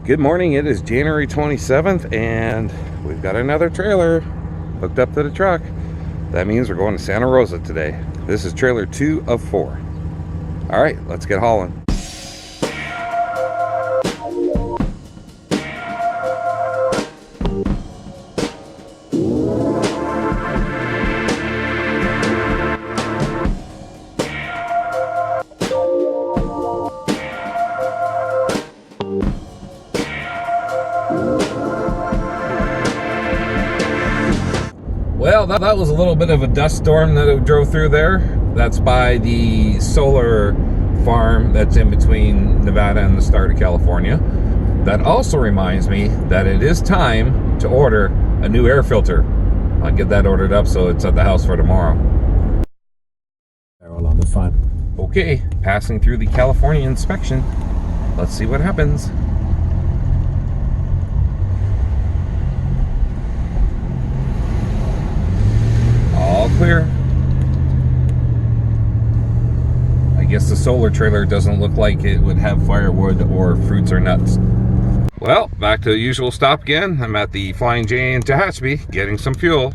Good morning, it is January 27th and we've got another trailer hooked up to the truck. That means we're going to Santa Rosa today. This is trailer 2 of 4. All right, let's get hauling. Well, that was a little bit of a dust storm that it drove through there. That's by the solar farm that's in between Nevada and the start of California. That also reminds me that it is time to order a new air filter. I'll get that ordered up so it's at the house for tomorrow. Well, that's fine. Okay, passing through the California inspection. Let's see what happens. All clear. I guess the solar trailer doesn't look like it would have firewood or fruits or nuts. Well, back to the usual stop again. I'm at the Flying J in Tehachapi getting some fuel.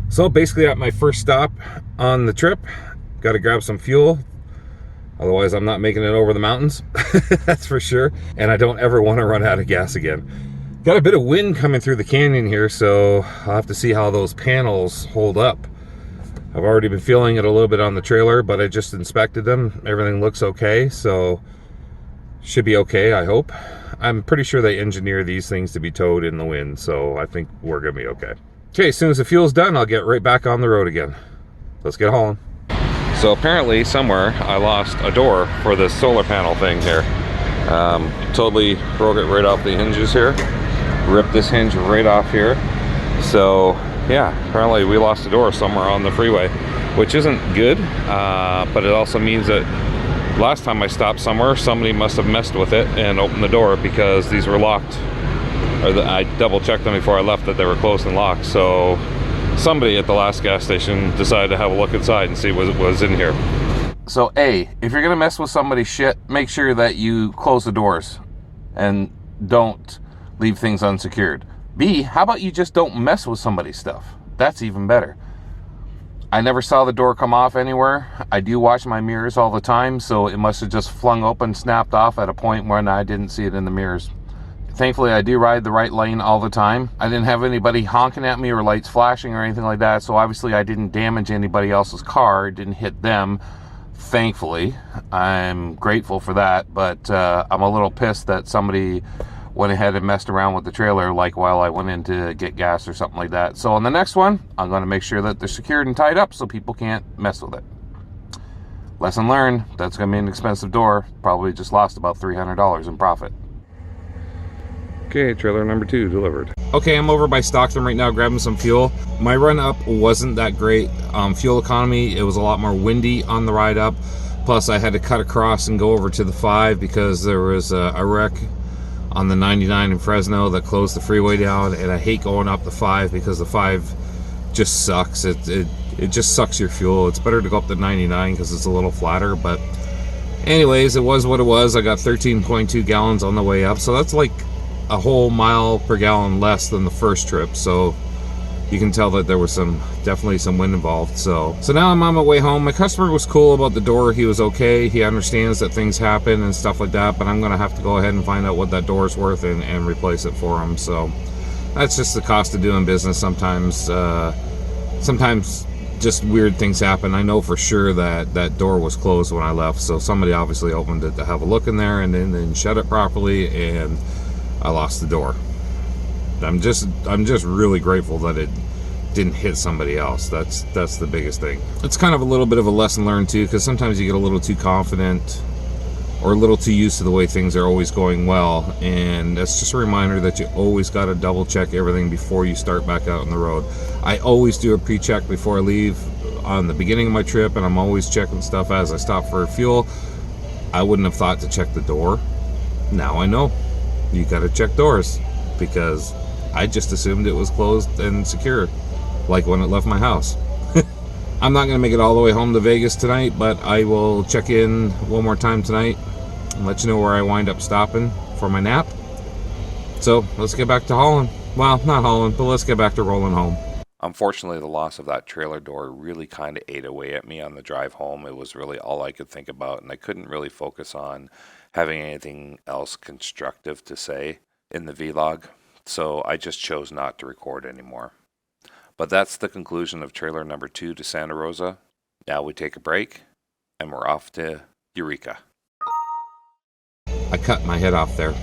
So basically at my first stop on the trip, got to grab some fuel. Otherwise I'm not making it over the mountains. That's for sure. And I don't ever want to run out of gas again. Got a bit of wind coming through the canyon here, so I'll have to see how those panels hold up. I've already been feeling it a little bit on the trailer, but I just inspected them. Everything looks okay, so should be okay, I hope. I'm pretty sure they engineer these things to be towed in the wind, so I think we're gonna be okay. Okay, as soon as the fuel's done, I'll get right back on the road again. Let's get hauling. So apparently somewhere I lost a door for this solar panel thing here. Totally broke it right off the hinges here. Ripped this hinge right off here. So yeah, apparently we lost a door somewhere on the freeway, which isn't good, but it also means that last time I stopped somewhere, somebody must have messed with it and opened the door, because these were locked, or I double checked them before I left that they were closed and locked. So somebody at the last gas station decided to have a look inside and see what was in here. So A, if you're gonna mess with somebody's shit, make sure that you close the doors and don't leave things unsecured. B, how about you just don't mess with somebody's stuff? That's even better. I never saw the door come off anywhere. I do watch my mirrors all the time, so it must have just flung open, snapped off at a point when I didn't see it in the mirrors. Thankfully, I do ride the right lane all the time. I didn't have anybody honking at me or lights flashing or anything like that, so obviously I didn't damage anybody else's car, didn't hit them. Thankfully, I'm grateful for that, but I'm a little pissed that somebody went ahead and messed around with the trailer, like while I went in to get gas or something like that. So on the next one, I'm going to make sure that they're secured and tied up so people can't mess with it. Lesson learned. That's going to be an expensive door. Probably just lost about $300 in profit. Okay, trailer number 2 delivered. Okay, I'm over by Stockton right now grabbing some fuel. My run up wasn't that great. Fuel economy, it was a lot more windy on the ride up. Plus I had to cut across and go over to the 5 because there was a wreck on the 99 in Fresno that closed the freeway down, and I hate going up the 5 because the 5 just sucks. It just sucks your fuel. It's better to go up the 99 because it's a little flatter, but anyways, it was what it was. I got 13.2 gallons on the way up, so that's like a whole mile per gallon less than the first trip, so you can tell that there was definitely some wind involved. So now I'm on my way home. My customer was cool about the door. He was okay. He understands that things happen and stuff like that, but I'm gonna have to go ahead and find out what that door is worth and replace it for him. So that's just the cost of doing business sometimes. Sometimes just weird things happen. I know for sure that that door was closed when I left, so somebody obviously opened it to have a look in there and then shut it properly, and I lost the door. I'm just really grateful that it didn't hit somebody else. That's the biggest thing. It's kind of a little bit of a lesson learned too, because sometimes you get a little too confident or a little too used to the way things are always going well, and that's just a reminder that you always got to double check everything before you start back out on the road. I always do a pre-check before I leave on the beginning of my trip, and I'm always checking stuff as I stop for fuel. I wouldn't have thought to check the door. Now I know you got to check doors, because I just assumed it was closed and secure, like when it left my house. I'm not going to make it all the way home to Vegas tonight, but I will check in one more time tonight and let you know where I wind up stopping for my nap. So let's get back to hauling. Well, not hauling, but let's get back to rolling home. Unfortunately, the loss of that trailer door really kind of ate away at me on the drive home. It was really all I could think about, and I couldn't really focus on having anything else constructive to say in the vlog. So I just chose not to record anymore. But that's the conclusion of trailer number 2 to Santa Rosa. Now we take a break, and we're off to Eureka. I cut my head off there.